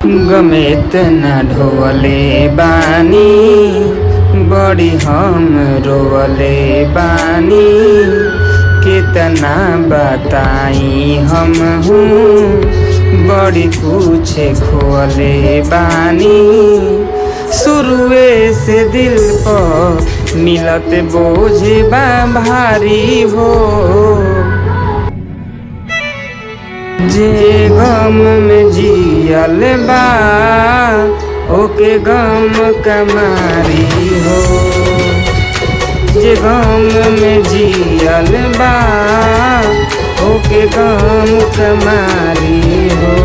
गमेत न ढोले बानी बड़ी हम रोले बानी कितना बताई हम हूँ बड़ी कुछ खोले बानी शुरुए से दिल पर मिलत बोझ बा भारी हो जे गम में जियल बा ओके गम कमारी हो जे गम में जियल बा ओके गम कमारी हो।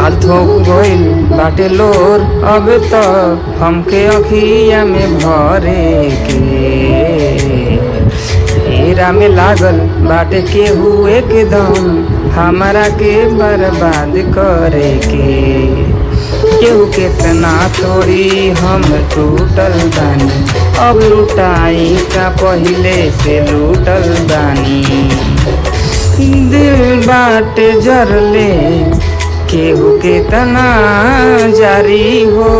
आधो गोइल बाटे लोर अब तो हमके अखिया में भरे के हेरा में लागल बाटे केहू एकदम हमारा के बर्बाद करे के केहू कितना थोड़ी हम टूटल बानी अब लुटाई का पहिले से लूटल बानी दिल बाटे जरले केहू के तना जारी हो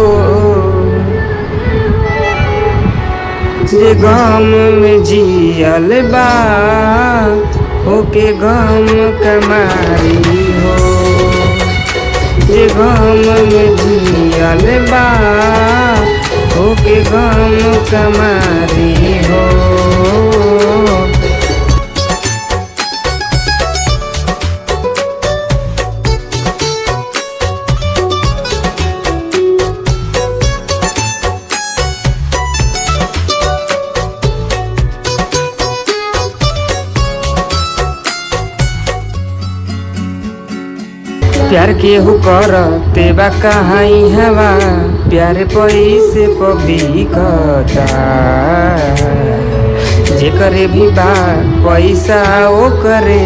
जे गम में जियल बा ओके गम कमारी हो जे गम में जियल बा ओके गम कमारी हो। प्यार केहू कर तेबा कहाई हवा प्यार पैसे बिकता जे करे भी बा पैसा ओ करे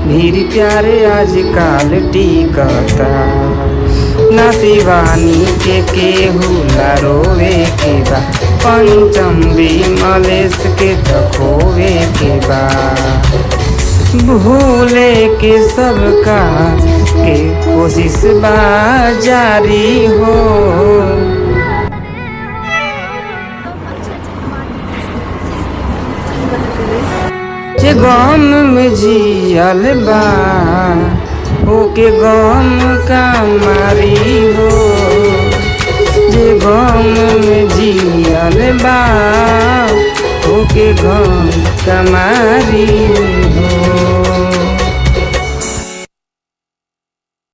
भीड़ प्यारे आजकल टिकता ना शिवानी के केहू ला रोवे के बा पंचम विमलेश के तो खोवे के बा भूले के सबका के कोशिश बा जारी हो जे गम में जियल बा ओके गम कमारी हो जे गम में जियल बा ओके गम कमारी